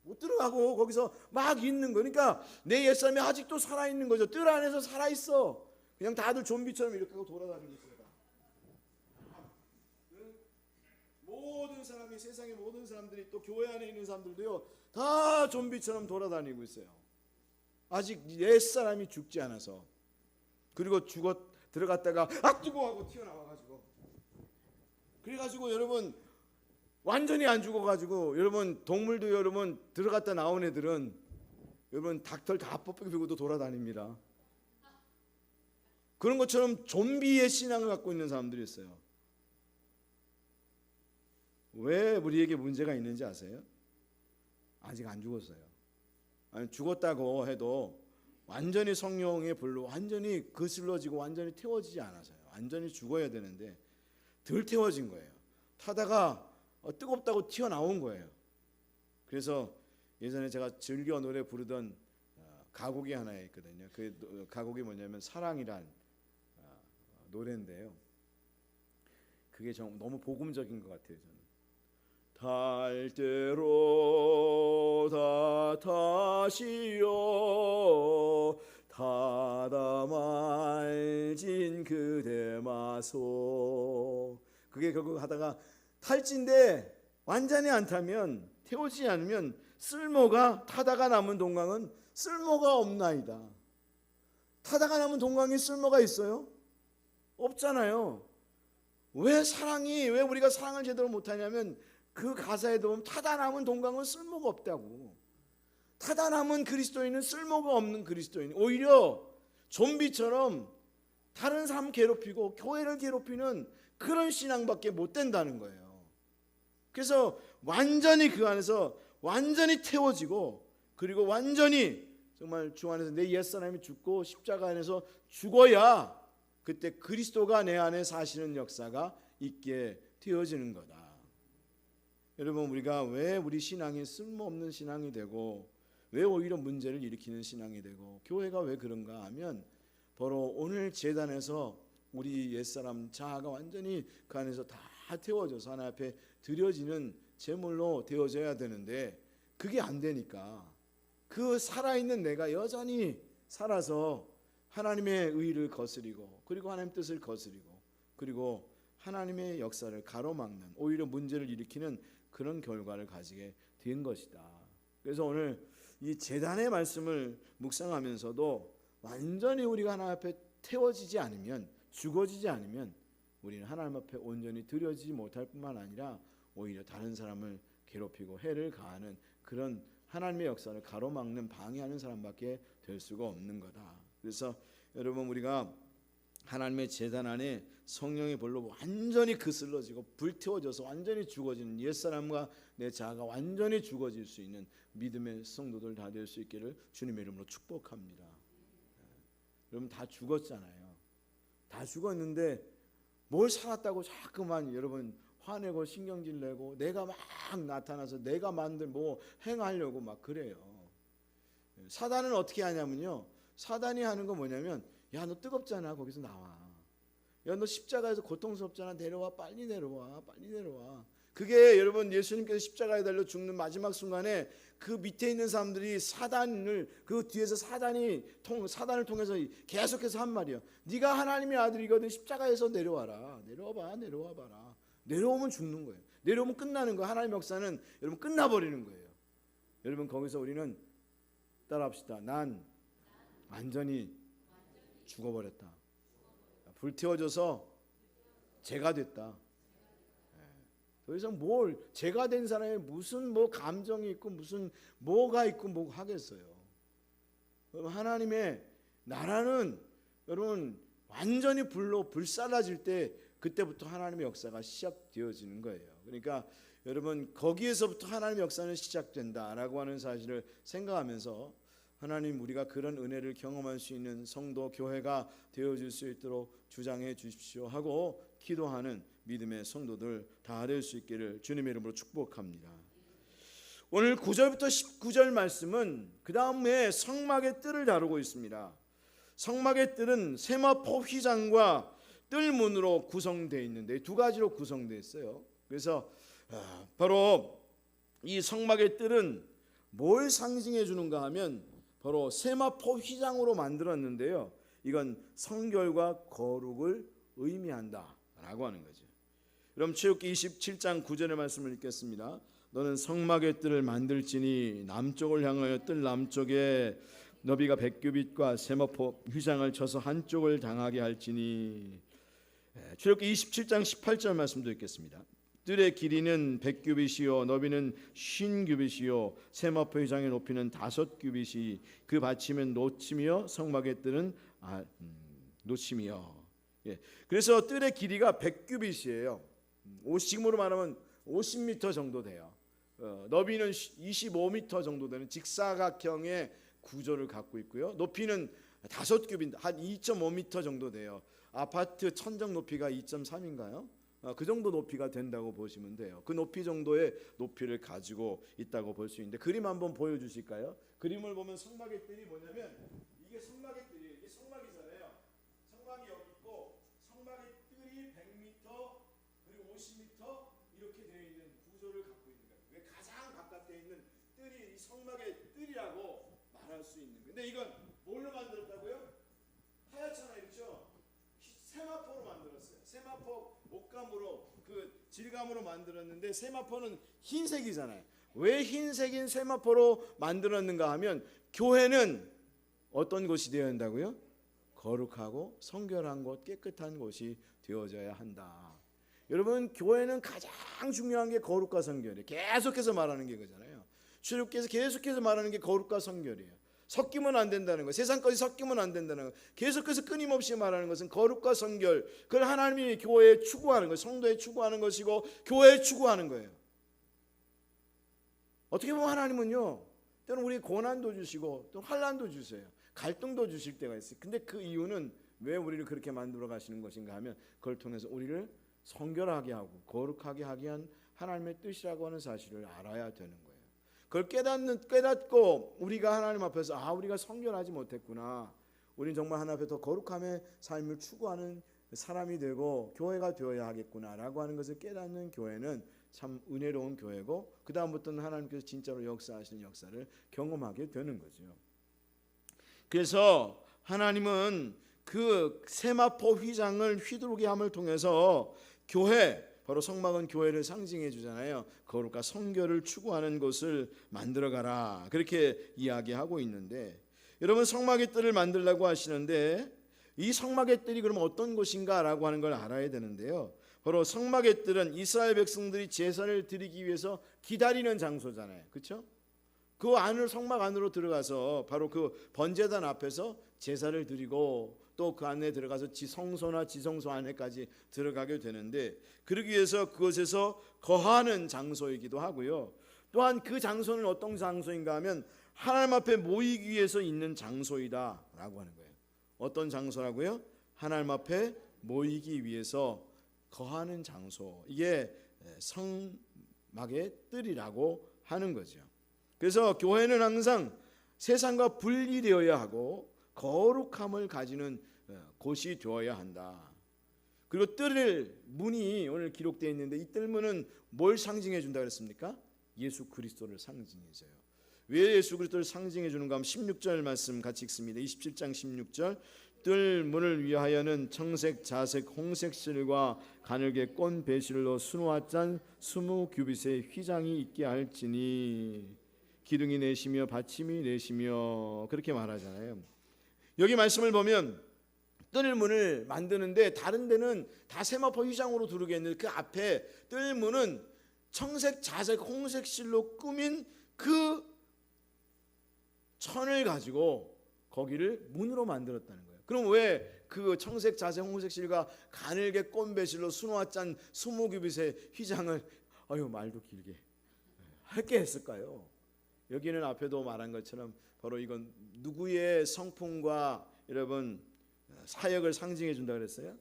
못 들어가고 거기서 막 있는 거니까 내 옛사람이 아직도 살아 있는 거죠. 뜰 안에서 살아 있어. 그냥 다들 좀비처럼 이렇게 하고 돌아다니고 있어요. 모든 사람이, 세상의 모든 사람들이, 또 교회 안에 있는 사람들도요, 다 좀비처럼 돌아다니고 있어요. 아직 옛사람이 죽지 않아서. 그리고 들어갔다가 뜨거워 하고 튀어나와가지고, 그래가지고 여러분 완전히 안 죽어가지고 여러분 동물도 여러분 들어갔다 나온 애들은 여러분 닭털 다 뽑히고도 돌아다닙니다. 그런 것처럼 좀비의 신앙을 갖고 있는 사람들이 있어요. 왜 우리에게 문제가 있는지 아세요? 아직 안 죽었어요. 아니, 죽었다고 해도 완전히 성령의 불로 완전히 거슬러지고 완전히 태워지지 않아서요. 완전히 죽어야 되는데 덜 태워진 거예요. 타다가 뜨겁다고 튀어나온 거예요. 그래서 예전에 제가 즐겨 노래 부르던 가곡이 하나 있거든요. 그 가곡이 뭐냐면 사랑이란 노래인데요. 그게 너무 복음적인 것 같아요. 저는. 달 대로 다 타시오 타다 말진 그대 마소. 그게 결국 하다가 탈진데 완전히 안 타면 태우지 않으면 쓸모가 타다가 남은 동강은 쓸모가 없나이다. 타다가 남은 동강이 쓸모가 있어요? 없잖아요. 왜 우리가 사랑을 제대로 못하냐면 그 가사에 보면 타다 남은 동강은 쓸모가 없다고. 타다 남은 그리스도인은 쓸모가 없는 그리스도인. 오히려 좀비처럼 다른 사람 괴롭히고 교회를 괴롭히는 그런 신앙밖에 못 된다는 거예요. 그래서 완전히 그 안에서 완전히 태워지고 그리고 완전히 정말 주 안에서 내 옛사람이 죽고 십자가 안에서 죽어야 그때 그리스도가 내 안에 사시는 역사가 있게 되어지는 거다. 여러분 우리가 왜 우리 신앙이 쓸모없는 신앙이 되고 왜 오히려 문제를 일으키는 신앙이 되고 교회가 왜 그런가 하면 바로 오늘 제단에서 우리 옛사람 자아가 완전히 그 안에서 다 태워져서 하나님 앞에 드려지는 제물로 되어져야 되는데 그게 안 되니까 그 살아있는 내가 여전히 살아서 하나님의 의를 거스리고 그리고 하나님 뜻을 거스리고 그리고 하나님의 역사를 가로막는 오히려 문제를 일으키는 그런 결과를 가지게 된 것이다. 그래서 오늘 이 제단의 말씀을 묵상하면서도 완전히 우리가 하나님 앞에 태워지지 않으면 죽어지지 않으면 우리는 하나님 앞에 온전히 드려지지 못할 뿐만 아니라 오히려 다른 사람을 괴롭히고 해를 가하는 그런 하나님의 역사를 가로막는 방해하는 사람밖에 될 수가 없는 거다. 그래서 여러분 우리가 하나님의 제단 안에 성령의 불로 완전히 거슬러지고 불태워져서 완전히 죽어지는 옛사람과 내 자아가 완전히 죽어질 수 있는 믿음의 성도들 다 될 수 있기를 주님의 이름으로 축복합니다. 여러분 다 죽었잖아요. 다 죽었는데 뭘 살았다고 자꾸만 여러분 화내고 신경질 내고 내가 막 나타나서 내가 만든 뭐 행하려고 막 그래요. 사단은 어떻게 하냐면요. 사단이 하는 거 뭐냐면 야 너 뜨겁잖아 거기서 나와. 야 너 십자가에서 고통스럽잖아 내려와 빨리 내려와 빨리 내려와. 그게 여러분 예수님께서 십자가에 달려 죽는 마지막 순간에 그 밑에 있는 사람들이 사단을 그 뒤에서 사단을 통해서 계속해서 한 말이에요. 네가 하나님의 아들이거든 십자가에서 내려와라. 내려와봐라. 내려오면 죽는 거예요. 내려오면 끝나는 거예요. 하나님의 역사는 여러분 끝나버리는 거예요. 여러분 거기서 우리는 따라합시다. 난 완전히 죽어버렸다. 불태워져서 죄가 됐다. 더 이상 뭘 죄가 된 사람이 무슨 뭐 감정이 있고 무슨 뭐가 있고 뭐 하겠어요. 하나님의 나라는 여러분 완전히 불로 불살라질 때 그때부터 하나님의 역사가 시작되어지는 거예요. 그러니까 여러분 거기에서부터 하나님의 역사는 시작된다라고 하는 사실을 생각하면서 하나님 우리가 그런 은혜를 경험할 수 있는 성도 교회가 되어질 수 있도록 주장해 주십시오 하고 기도하는 믿음의 성도들 다 될 수 있기를 주님의 이름으로 축복합니다. 오늘 9절부터 19절 말씀은 그 다음에 성막의 뜰을 다루고 있습니다. 성막의 뜰은 세마포 휘장과 뜰문으로 구성되어 있는데 두 가지로 구성되어 있어요. 그래서 바로 이 성막의 뜰은 뭘 상징해 주는가 하면 바로 세마포 휘장으로 만들었는데요. 이건 성결과 거룩을 의미한다라고 하는 거죠. 그럼 출애굽기 27장 9절의 말씀을 읽겠습니다. 너는 성막의 뜰을 만들지니 남쪽을 향하여 뜰 남쪽에 너비가 100규빗과 세마포 휘장을 쳐서 한쪽을 당하게 할지니. 출애굽기 27장 18절 말씀도 읽겠습니다. 뜰의 길이는 100규빗이요 너비는 50규빗이요 세마포 휘장의 높이는 5규빗이 그 받침은 노침이요 성막의 뜰은 노침이요. 예. 그래서 뜰의 길이가 100규빗이에요. 지금으로 말하면 50m 정도 돼요. 너비는 25m 정도 되는 직사각형의 구조를 갖고 있고요. 높이는 5규빗 한 2.5m 정도 돼요. 아파트 천정 높이가 2.3인가요? 그 정도 높이가 된다고 보시면 돼요. 그 높이 정도의 높이를 가지고 있다고 볼 수 있는데 그림 한번 보여주실까요? 그림을 보면 성막의 뜰이 뭐냐면 이게 성막의 뜰이에요. 이게 성막이잖아요. 성막이 여기 있고 성막의 뜰이 100m 그리고 50m 이렇게 되어 있는 구조를 갖고 있는 거예요. 왜 가장 바깥에 있는 뜰이 이 성막의 뜰이라고 말할 수 있는 거예요. 근데 이건 뭘로 만들었다고요? 하얗잖아요, 그렇죠? 세마포로 만들었어요. 세마포 목감으로 그 질감으로 만들었는데 세마포는 흰색이잖아요. 왜 흰색인 세마포로 만들었는가 하면 교회는 어떤 곳이 되어야 한다고요? 거룩하고 성결한 곳, 깨끗한 곳이 되어져야 한다. 여러분 교회는 가장 중요한 게 거룩과 성결이에요. 계속해서 말하는 게 그잖아요. 주님께서 계속해서 말하는 게 거룩과 성결이에요. 섞이면 안 된다는 거, 세상까지 섞이면 안 된다는 거, 계속해서 끊임없이 말하는 것은 거룩과 성결, 그걸 하나님이 교회에 추구하는 것, 성도에 추구하는 것이고 교회에 추구하는 거예요. 어떻게 보면 하나님은요, 때로는 우리 고난도 주시고 또 환난도 주세요. 갈등도 주실 때가 있어요. 근데 그 이유는 왜 우리를 그렇게 만들어 가시는 것인가 하면 그걸 통해서 우리를 성결하게 하고 거룩하게 하게 한 하나님의 뜻이라고 하는 사실을 알아야 되는 거예요. 그걸 깨닫고 우리가 하나님 앞에서 우리가 성결하지 못했구나. 우리는 정말 하나님 앞에 더 거룩함의 삶을 추구하는 사람이 되고 교회가 되어야 하겠구나라고 하는 것을 깨닫는 교회는 참 은혜로운 교회고 그 다음부터는 하나님께서 진짜로 역사하시는 역사를 경험하게 되는 거죠. 그래서 하나님은 그 세마포 휘장을 휘두르게 함을 통해서 교회, 바로 성막은 교회를 상징해 주잖아요. 거룩과 성결을 추구하는 것을 만들어가라 그렇게 이야기하고 있는데, 여러분 성막의 뜰을 만들라고 하시는데 이 성막의 뜰이 그럼 어떤 곳인가 라고 하는 걸 알아야 되는데요, 바로 성막의 뜰은 이스라엘 백성들이 제사를 드리기 위해서 기다리는 장소잖아요. 그렇죠? 그 안으로, 성막 안으로 들어가서 바로 그 번제단 앞에서 제사를 드리고 또 그 안에 들어가서 지성소나 지성소 안에까지 들어가게 되는데, 그러기 위해서 그곳에서 거하는 장소이기도 하고요. 또한 그 장소는 어떤 장소인가 하면 하나님 앞에 모이기 위해서 있는 장소이다라고 하는 거예요. 어떤 장소라고요? 하나님 앞에 모이기 위해서 거하는 장소, 이게 성막의 뜰이라고 하는 거죠. 그래서 교회는 항상 세상과 분리되어야 하고 거룩함을 가지는 곳이 되어야 한다. 그리고 뜰 문이 오늘 기록되어 있는데 이 뜰문은 뭘 상징해 준다 그랬습니까? 예수 그리스도를 상징해서요. 왜 예수 그리스도를 상징해 주는가 하면 16절 말씀 같이 읽습니다. 27장 16절. 뜰 문을 위하여는 청색, 자색, 홍색 실과 가늘게 꼰 배실로 수놓아 짠 20규빗의 휘장이 있게 할지니 기둥이 내시며 받침이 내시며, 그렇게 말하잖아요. 여기 말씀을 보면 뜰문을 만드는데 다른 데는 다 세마포 휘장으로 두르겠는데 그 앞에 뜰문은 청색, 자색, 홍색 실로 꾸민 그 천을 가지고 거기를 문으로 만들었다는 거예요. 그럼 왜 그 청색, 자색, 홍색 실과 가늘게 꼰 배실로 수놓아 짠 20규빗의 휘장을 말도 길게 할게 했을까요? 여기는 앞에도 말한 것처럼 바로 이건 누구의 성품과 여러분 사역을 상징해 준다 그랬어요?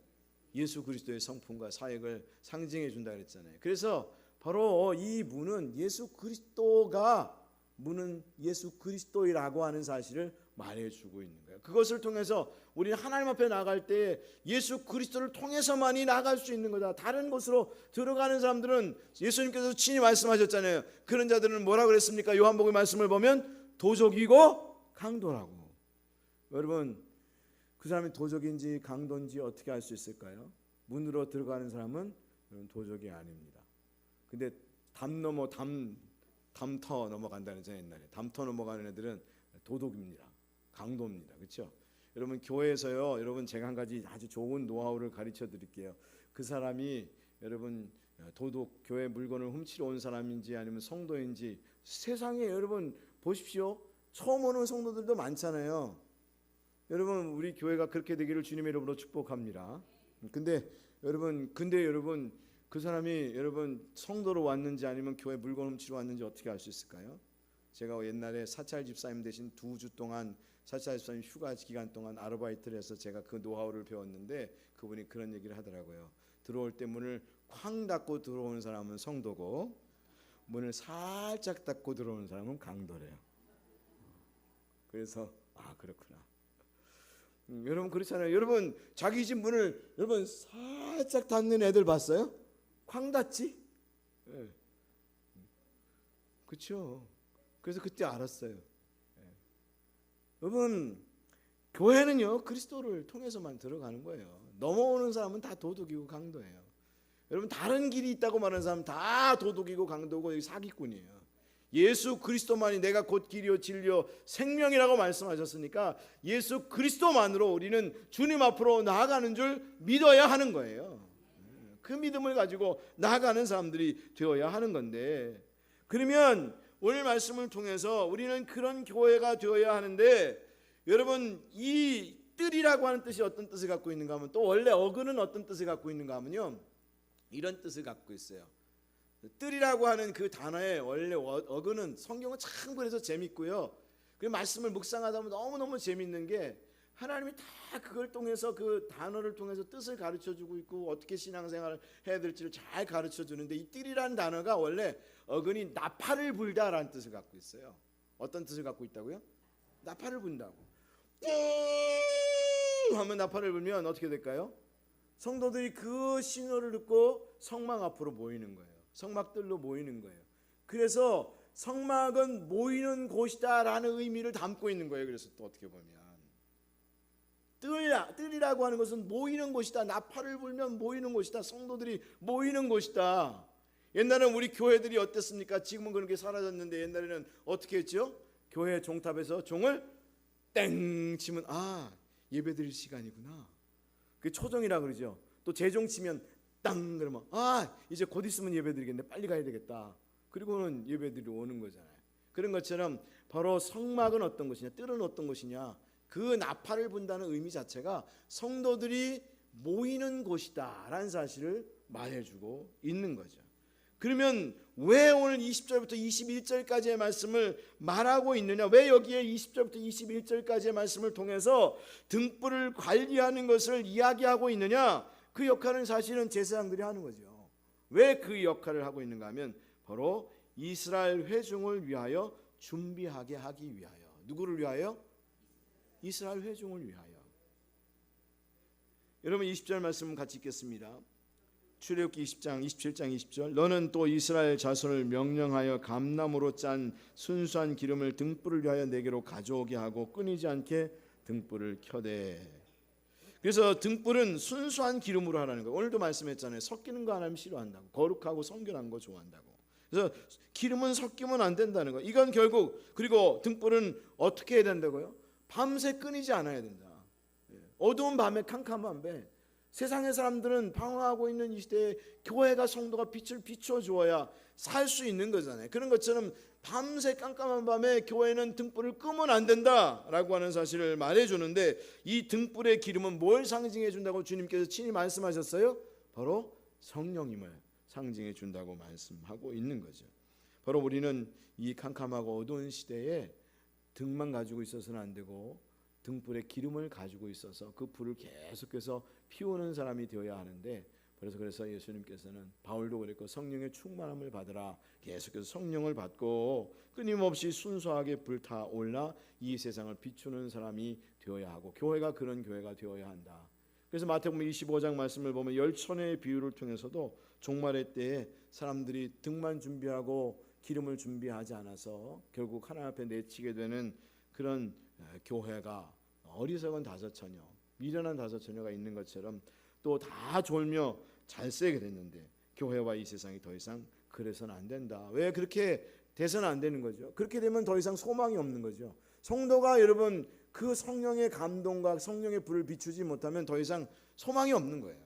예수 그리스도의 성품과 사역을 상징해 준다 그랬잖아요. 그래서 바로 이 문은 예수 그리스도가 문은 예수 그리스도이라고 하는 사실을 말해주고 있는 거예요. 그것을 통해서 우리는 하나님 앞에 나갈 때 예수 그리스도를 통해서만이 나갈 수 있는 거다. 다른 곳으로 들어가는 사람들은 예수님께서 친히 말씀하셨잖아요. 그런 자들은 뭐라고 그랬습니까? 요한복음 말씀을 보면 도적이고 강도라고. 여러분 그 사람이 도적인지 강도인지 어떻게 알 수 있을까요? 문으로 들어가는 사람은 도적이 아닙니다. 근데 담터 넘어간다는 저 옛날에 담터 넘어가는 애들은 도둑입니다. 강도입니다. 그렇죠? 여러분 교회에서요, 여러분 제가 한 가지 아주 좋은 노하우를 가르쳐 드릴게요. 그 사람이 여러분 도둑, 교회 물건을 훔치러 온 사람인지 아니면 성도인지 세상에 여러분 보십시오. 처음 오는 성도들도 많잖아요. 여러분 우리 교회가 그렇게 되기를 주님의 이름으로 축복합니다. 근데 여러분 그 사람이 여러분 성도로 왔는지 아니면 교회 물건 훔치러 왔는지 어떻게 알 수 있을까요? 제가 옛날에 사찰 집사님 대신 2주 동안 사찰 집사님 휴가 기간 동안 아르바이트를 해서 제가 그 노하우를 배웠는데 그분이 그런 얘기를 하더라고요. 들어올 때 문을 쾅 닫고 들어오는 사람은 성도고 문을 살짝 닫고 들어오는 사람은 강도래요. 그래서 그렇구나. 여러분 그렇잖아요. 여러분 자기 집 문을 여러분 살짝 닫는 애들 봤어요? 쾅 닫지? 네. 그렇죠. 그래서 그때 알았어요. 네. 여러분 교회는요 그리스도를 통해서만 들어가는 거예요. 넘어오는 사람은 다 도둑이고 강도예요. 여러분 다른 길이 있다고 말하는 사람 다 도둑이고 강도고 사기꾼이에요. 예수 그리스도만이 내가 곧 길이요 진리요 생명이라고 말씀하셨으니까 예수 그리스도만으로 우리는 주님 앞으로 나아가는 줄 믿어야 하는 거예요. 그 믿음을 가지고 나아가는 사람들이 되어야 하는 건데, 그러면 오늘 말씀을 통해서 우리는 그런 교회가 되어야 하는데, 여러분 이 뜰이라고 하는 뜻이 어떤 뜻을 갖고 있는가 하면, 또 원래 어근은 어떤 뜻을 갖고 있는가 하면요 이런 뜻을 갖고 있어요. 뜰이라고 하는 그 단어의 원래 어근은 성경은 참 그래서 재밌고요. 그 말씀을 묵상하다 보면 너무너무 재밌는 게 하나님이 다 그걸 통해서 그 단어를 통해서 뜻을 가르쳐주고 있고 어떻게 신앙생활을 해야 될지를 잘 가르쳐주는데, 이 뜰이라는 단어가 원래 어근이 나팔을 불다라는 뜻을 갖고 있어요. 어떤 뜻을 갖고 있다고요? 나팔을 분다고. 하면 나팔을 불면 어떻게 될까요? 성도들이 그 신호를 듣고 성막 앞으로 모이는 거예요. 성막들로 모이는 거예요. 그래서 성막은 모이는 곳이다라는 의미를 담고 있는 거예요. 그래서 또 어떻게 보면 뜰이라고 하는 것은 모이는 곳이다. 나팔을 불면 모이는 곳이다. 성도들이 모이는 곳이다. 옛날에는 우리 교회들이 어땠습니까? 지금은 그렇게 사라졌는데 옛날에는 어떻게 했죠? 교회 종탑에서 종을 땡 치면 예배드릴 시간이구나. 그 초종이라 그러죠. 또 재종 치면 땅 그러면 이제 곧 있으면 예배드리겠네. 빨리 가야 되겠다. 그리고는 예배드리러 오는 거잖아요. 그런 것처럼 바로 성막은 어떤 것이냐, 뜰은 어떤 것이냐, 그 나팔을 분다는 의미 자체가 성도들이 모이는 곳이다라는 사실을 말해주고 있는 거죠. 그러면 왜 오늘 20절부터 21절까지의 말씀을 말하고 있느냐? 왜 여기에 20절부터 21절까지의 말씀을 통해서 등불을 관리하는 것을 이야기하고 있느냐? 그 역할은 사실은 제사장들이 하는 거죠. 왜 그 역할을 하고 있는가 하면 바로 이스라엘 회중을 위하여 준비하게 하기 위하여. 누구를 위하여? 이스라엘 회중을 위하여. 여러분 20절 말씀 같이 읽겠습니다. 출애굽기 20장 27장 20절. 너는 또 이스라엘 자손을 명령하여 감나무로 짠 순수한 기름을 등불을 위하여 내게로 가져오게 하고 끊이지 않게 등불을 켜되. 그래서 등불은 순수한 기름으로 하라는 거예요. 오늘도 말씀했잖아요. 섞이는 거 하나님 싫어한다고. 거룩하고 성결한 거 좋아한다고. 그래서 기름은 섞이면 안 된다는 거예요. 이건 결국, 그리고 등불은 어떻게 해야 된다고요? 밤새 끊이지 않아야 된다. 어두운 밤에 캄캄한 밤에 세상의 사람들은 방황하고 있는 이 시대에 교회가 성도가 빛을 비춰주어야 살 수 있는 거잖아요. 그런 것처럼 밤새 깜깜한 밤에 교회는 등불을 끄면 안 된다라고 하는 사실을 말해주는데, 이 등불의 기름은 뭘 상징해 준다고 주님께서 친히 말씀하셨어요? 바로 성령님을 상징해 준다고 말씀하고 있는 거죠. 바로 우리는 이 캄캄하고 어두운 시대에 등만 가지고 있어서는 안 되고 등불의 기름을 가지고 있어서 그 불을 계속해서 피우는 사람이 되어야 하는데, 그래서 예수님께서는 바울도 그랬고 성령의 충만함을 받으라, 계속해서 성령을 받고 끊임없이 순수하게 불타올라 이 세상을 비추는 사람이 되어야 하고, 교회가 그런 교회가 되어야 한다. 그래서 마태복음 25장 말씀을 보면 열천의 비유를 통해서도 종말의 때에 사람들이 등만 준비하고 기름을 준비하지 않아서 결국 하나님 앞에 내치게 되는 그런 교회가 어리석은 다섯 처녀, 미련한 다섯 처녀가 있는 것처럼 또 다 졸며 잘 세게 됐는데, 교회와 이 세상이 더 이상 그래서는 안 된다. 왜 그렇게 돼서는 안 되는 거죠? 그렇게 되면 더 이상 소망이 없는 거죠. 성도가 여러분 그 성령의 감동과 성령의 불을 비추지 못하면 더 이상 소망이 없는 거예요.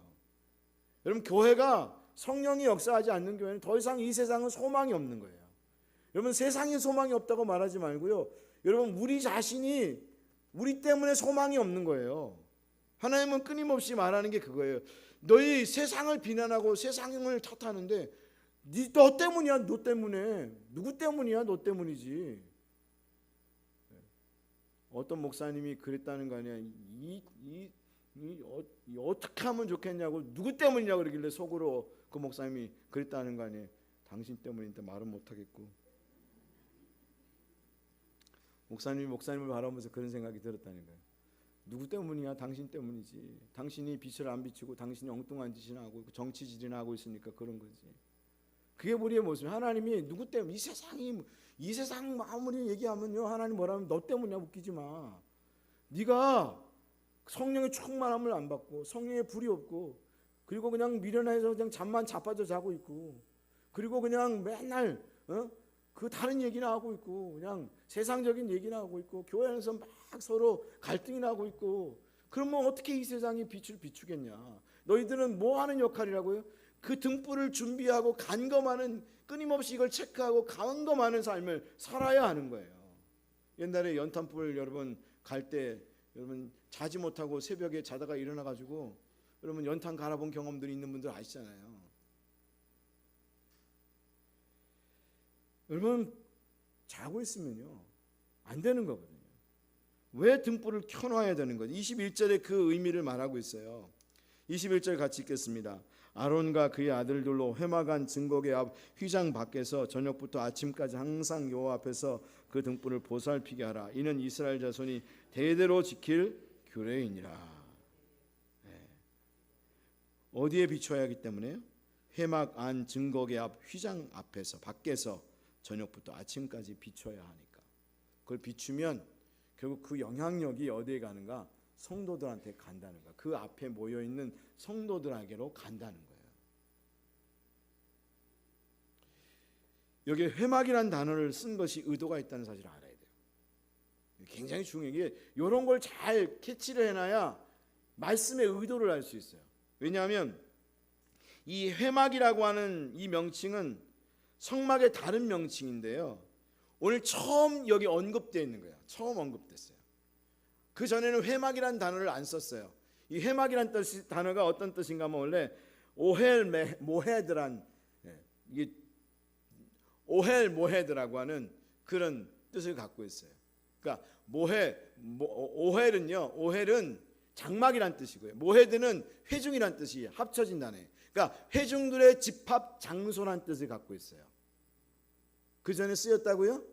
여러분 교회가 성령이 역사하지 않는 교회는 더 이상 이 세상은 소망이 없는 거예요. 여러분, 세상에 소망이 없다고 말하지 말고요, 여러분, 우리 자신이 우리 때문에 소망이 없는 거예요. 하나님은 끊임없이 말하는 게 그거예요. 너희 세상을 비난하고 세상을 탓하는데 너 때문이야. 너 때문에. 누구 때문이야? 너 때문이지. 어떤 목사님이 그랬다는 거 아니야. 어떻게 하면 좋겠냐고, 누구 때문이냐고 그러길래 속으로 그 목사님이 그랬다는 거 아니에요. 당신 때문인데 말은 못하겠고. 목사님을 바라보면서 그런 생각이 들었다는 거예요. 누구 때문이야? 당신 때문이지. 당신이 빛을 안 비추고 당신이 엉뚱한 짓이나 하고 정치질이나 하고 있으니까 그런 거지. 그게 우리의 모습이에요. 하나님이 누구 때문에, 이 세상 아무리 얘기하면요, 하나님 뭐라면 너 때문이야. 웃기지 마. 네가 성령의 충만함을 안 받고 성령의 불이 없고, 그리고 그냥 미련해서 그냥 잠만 자빠져 자고 있고, 그리고 그냥 맨날 그 다른 얘기나 하고 있고, 그냥 세상적인 얘기나 하고 있고, 교회 안에서 막 서로 갈등이나 하고 있고, 그러면 어떻게 이 세상이 빛을 비추겠냐. 너희들은 뭐 하는 역할이라고요? 그 등불을 준비하고 간검하는, 끊임없이 이걸 체크하고 간검하는 삶을 살아야 하는 거예요. 옛날에 연탄불 여러분 갈 때 여러분 자지 못하고 새벽에 자다가 일어나 가지고 여러분 연탄 갈아본 경험들이 있는 분들 아시잖아요. 여러분 자고 있으면요 안 되는 거거든요. 왜 등불을 켜놔야 되는 거죠? 21절에 그 의미를 말하고 있어요. 21절 같이 읽겠습니다. 아론과 그의 아들들로 회막안 증거궤 앞 휘장 밖에서 저녁부터 아침까지 항상 여호와 앞에서 그 등불을 보살피게 하라. 이는 이스라엘 자손이 대대로 지킬 규례이니라. 어디에 비춰야 하기 때문에요? 회막 안 증거궤 앞 휘장 앞에서, 밖에서 저녁부터 아침까지 비춰야 하니까. 그걸 비추면 결국 그 영향력이 어디에 가는가? 성도들한테 간다는 거야. 그 앞에 모여있는 성도들에게로 간다는 거예요. 여기에 회막이라는 단어를 쓴 것이 의도가 있다는 사실을 알아야 돼요. 굉장히 중요한 게, 이런 걸 잘 캐치를 해놔야 말씀의 의도를 알 수 있어요. 왜냐하면 이 회막이라고 하는 이 명칭은 성막의 다른 명칭인데요, 오늘 처음 여기 언급되어 있는 거예요. 처음 언급됐어요. 그 전에는 회막이라는 단어를 안 썼어요. 이 회막이라는 단어가 어떤 뜻인가 하면 원래 오헬 모헤드란, 이게 오헬 모헤드라고 하는 그런 뜻을 갖고 있어요. 그러니까 오헬은요, 오헬은 장막이란 뜻이고요, 모헤드는 회중이란 뜻이 합쳐진 단어예요. 그러니까 회중들의 집합 장소란 뜻을 갖고 있어요. 그 전에 쓰였다고요?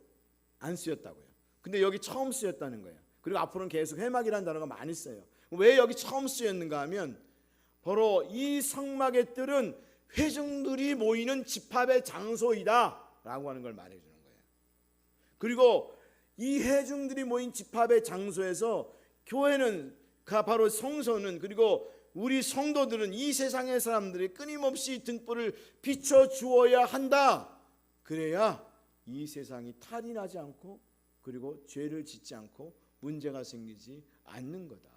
안 쓰였다고요. 근데 여기 처음 쓰였다는 거예요. 그리고 앞으로는 계속 회막이라는 단어가 많이 써요. 왜 여기 처음 쓰였는가 하면, 바로 이 성막의 뜰은 회중들이 모이는 집합의 장소이다 라고 하는 걸 말해주는 거예요. 그리고 이 회중들이 모인 집합의 장소에서 교회는, 바로 성소는, 그리고 우리 성도들은, 이 세상의 사람들이 끊임없이 등불을 비춰주어야 한다. 그래야 이 세상이 탈이 나지 않고, 그리고 죄를 짓지 않고 문제가 생기지 않는 거다.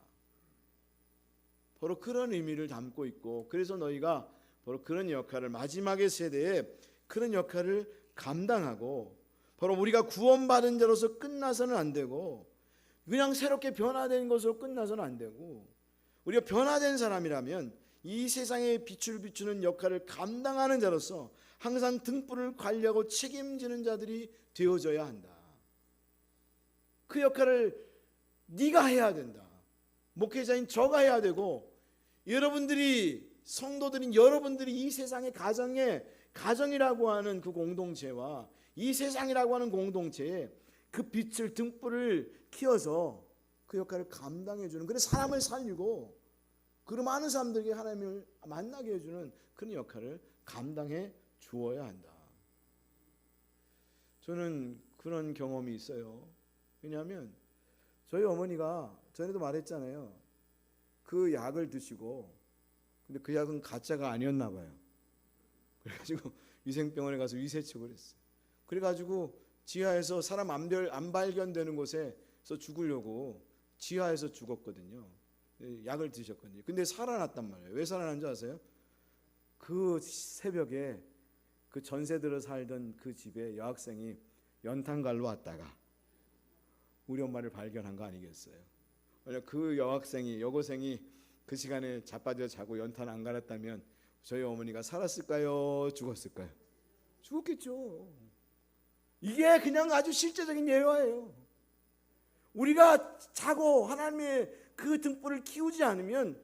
바로 그런 의미를 담고 있고, 그래서 너희가 바로 그런 역할을, 마지막의 세대에 그런 역할을 감당하고, 바로 우리가 구원받은 자로서 끝나서는 안 되고, 그냥 새롭게 변화된 것으로 끝나서는 안 되고, 우리가 변화된 사람이라면 이 세상에 빛을 비추는 역할을 감당하는 자로서 항상 등불을 관리하고 책임지는 자들이 되어져야 한다. 그 역할을 네가 해야 된다. 목회자인 저가 해야 되고, 여러분들이, 성도들인 여러분들이 이 세상의 가정이라고 하는 그 공동체와 이 세상이라고 하는 공동체에 그 빛을, 등불을 키워서 그 역할을 감당해 주는, 그래서 사람을 살리고 그런 많은 사람들에게 하나님을 만나게 해주는 그런 역할을 감당해 주어야 한다. 저는 그런 경험이 있어요. 왜냐하면 저희 어머니가, 전에도 말했잖아요, 그 약을 드시고, 근데 그 약은 가짜가 아니었나 봐요. 그래가지고 위생병원에 가서 위세척을 했어요. 그래가지고 지하에서 사람 안 발견되는 곳에서 죽으려고 지하에서 죽었거든요. 약을 드셨거든요. 근데 살아났단 말이에요. 왜 살아난 줄 아세요? 그 새벽에 그 전세 들어 살던 그 집에 여학생이 연탄갈로 왔다가 우리 엄마를 발견한 거 아니겠어요? 만약 그 여고생이 그 시간에 자빠져 자고 연탄 안 갈았다면 저희 어머니가 살았을까요? 죽었을까요? 죽었겠죠. 이게 그냥 아주 실제적인 예화예요. 우리가 자고 하나님의 그 등불을 키우지 않으면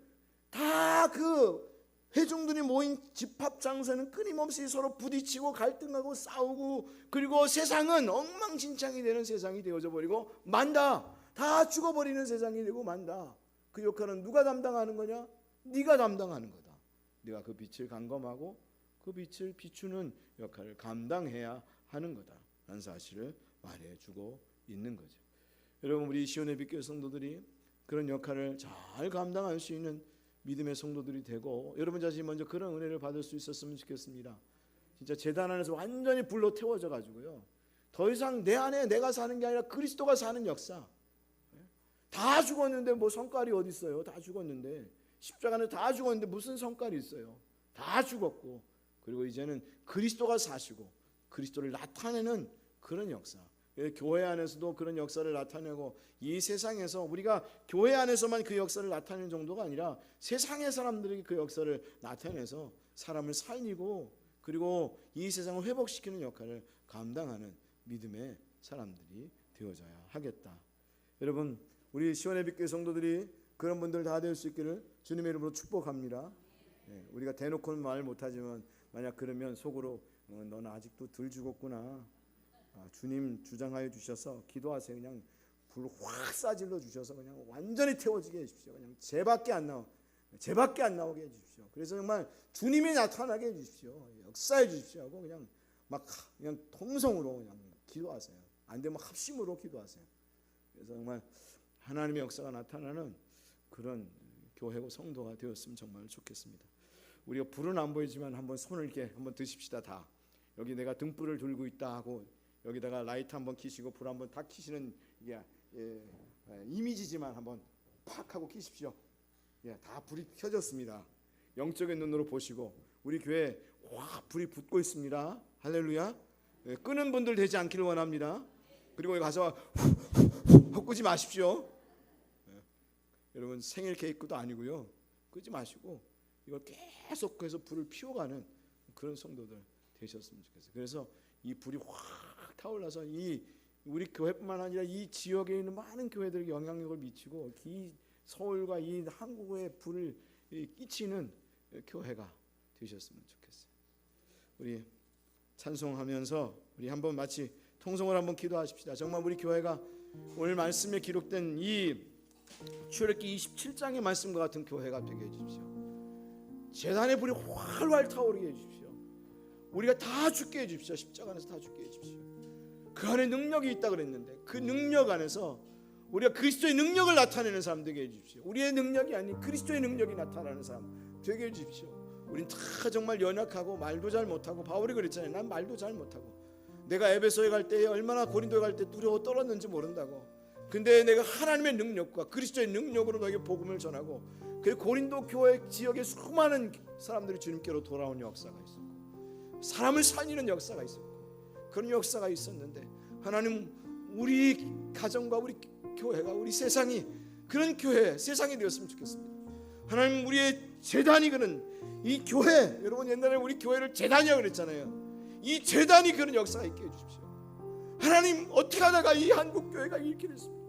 다 그 회중들이 모인 집합장소는 끊임없이 서로 부딪히고 갈등하고 싸우고, 그리고 세상은 엉망진창이 되는 세상이 되어져 버리고 만다. 다 죽어버리는 세상이 되고 만다. 그 역할은 누가 담당하는 거냐? 네가 담당하는 거다. 네가 그 빛을 감검하고 그 빛을 비추는 역할을 감당해야 하는 거다 라는 사실을 말해주고 있는 거죠. 여러분, 우리 시온의 빛교회 성도들이 그런 역할을 잘 감당할 수 있는 믿음의 성도들이 되고, 여러분 자신이 먼저 그런 은혜를 받을 수 있었으면 좋겠습니다. 진짜 제단 안에서 완전히 불로 태워져 가지고요, 더 이상 내 안에 내가 사는 게 아니라 그리스도가 사는 역사. 다 죽었는데 뭐 성깔이 어디 있어요? 다 죽었는데, 십자가는 다 죽었는데 무슨 성깔이 있어요? 다 죽었고, 그리고 이제는 그리스도가 사시고 그리스도를 나타내는 그런 역사. 교회 안에서도 그런 역사를 나타내고, 이 세상에서 우리가 교회 안에서만 그 역사를 나타내는 정도가 아니라 세상의 사람들에게 그 역사를 나타내서 사람을 살리고, 그리고 이 세상을 회복시키는 역할을 감당하는 믿음의 사람들이 되어져야 하겠다. 여러분, 우리 시온의 빛교회 성도들이 그런 분들 다 될 수 있기를 주님의 이름으로 축복합니다. 우리가 대놓고는 말 못하지만 만약 그러면 속으로 너는 아직도 덜 죽었구나, 주님 주장하여 주셔서 기도하세요. 그냥 불 확 싸질러 주셔서 그냥 완전히 태워지게 해주십시오. 그냥 죄밖에 안 나오게 해주십시오. 그래서 정말 주님이 나타나게 해주십시오. 역사해 주십시오 하고 그냥 통성으로 그냥 기도하세요. 안 되면 합심으로 기도하세요. 그래서 정말 하나님의 역사가 나타나는 그런 교회고 성도가 되었으면 정말 좋겠습니다. 우리가 불은 안 보이지만 한번 손을 이렇게 한번 드십시다. 다 여기 내가 등불을 들고 있다 하고 여기다가 라이트 한번 켜시고 불 한번 다 켜시는 이게 이미지지만 한번 팍 하고 켜십시오. 다 불이 켜졌습니다. 영적인 눈으로 보시고 우리 교회 확 불이 붙고 있습니다. 할렐루야. 끄는 분들 되지 않기를 원합니다. 그리고 가서 헛구지 마십시오. 여러분, 생일 케이크도 아니고요, 끄지 마시고 이걸 계속해서 불을 피워가는 그런 성도들 되셨으면 좋겠어요. 그래서 이 불이 확 타올라서 이 우리 교회뿐만 아니라 이 지역에 있는 많은 교회들에게 영향력을 미치고 이 서울과 이 한국에 불을 끼치는 교회가 되셨으면 좋겠어요. 우리 찬송하면서 우리 한번 마치 통성을 한번 기도하십시다. 정말 우리 교회가 오늘 말씀에 기록된 이 출애굽기 27장의 말씀과 같은 교회가 되게 해주십시오. 제단의 불이 활활 타오르게 해주십시오. 우리가 다 죽게 해주십시오. 십자가 안에서 다 죽게 해주십시오. 그 안에 능력이 있다 그랬는데 그 능력 안에서 우리가 그리스도의 능력을 나타내는 사람 되게 해주십시오. 우리의 능력이 아닌 그리스도의 능력이 나타나는 사람 되게 해주십시오. 우린 다 정말 연약하고 말도 잘 못하고, 바울이 그랬잖아요. 난 말도 잘 못하고, 내가 에베소에 갈 때 얼마나 고린도에 갈 때 두려워 떨었는지 모른다고. 근데 내가 하나님의 능력과 그리스도의 능력으로 너에게 복음을 전하고, 그 고린도 교회 지역에 수많은 사람들이 주님께로 돌아온 역사가 있었고, 사람을 살리는 역사가 있었고, 그런 역사가 있었는데 하나님, 우리 가정과 우리 교회가, 우리 세상이 그런 교회, 세상이 되었으면 좋겠습니다. 하나님, 우리의 제단이 그런 이 교회, 여러분 옛날에 우리 교회를 제단이라고 그랬잖아요. 이 제단이 그런 역사가 있게 해주십시오. 하나님, 어떻게 하다가 이 한국교회가 이렇게 됐습니까?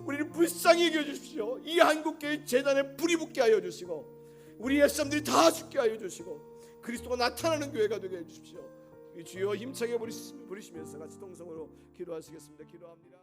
우리를 불쌍히 여겨주십시오. 이 한국교회 제단에 불이 붙게 하여 주시고, 우리 옛사람들이 다 죽게 하여 주시고, 그리스도가 나타나는 교회가 되게 해주십시오. 주여 힘차게 부르시면서 같이 동성으로 기도하시겠습니다. 기도합니다.